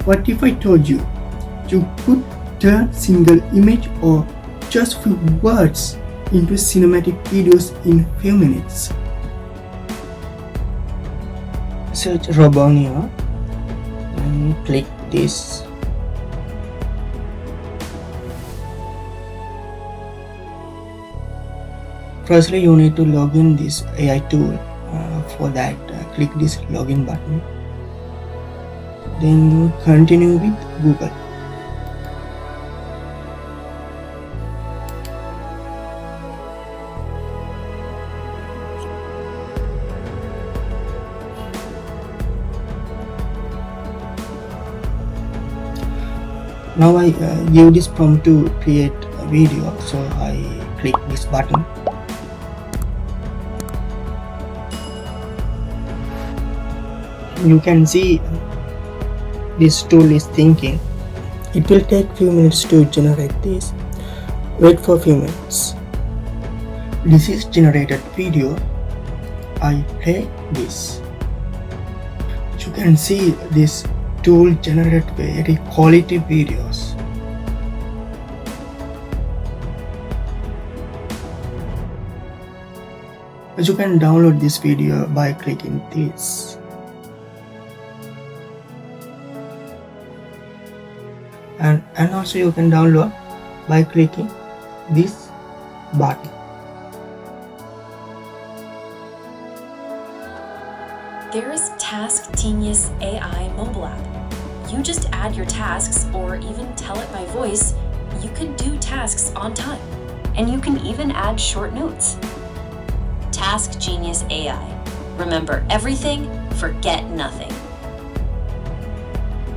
What if I told you to put a single image or just few words into cinematic videos in few minutes? Search RoboNeo and click this. Firstly, you need to log in this AI tool. For that, click this login button. Then continue with Google. Now I give this prompt to create a video, so I click this button. You can see this tool is thinking. It will take few minutes to generate this. Wait for few minutes. This is generated video. I play this. You can see this tool generate very quality videos. You can download this video by clicking this. And also you can download by clicking this button. There is Task Genius AI mobile app. You just add your tasks or even tell it by voice. You can do tasks on time, and you can even add short notes. Task Genius AI. Remember everything, forget nothing.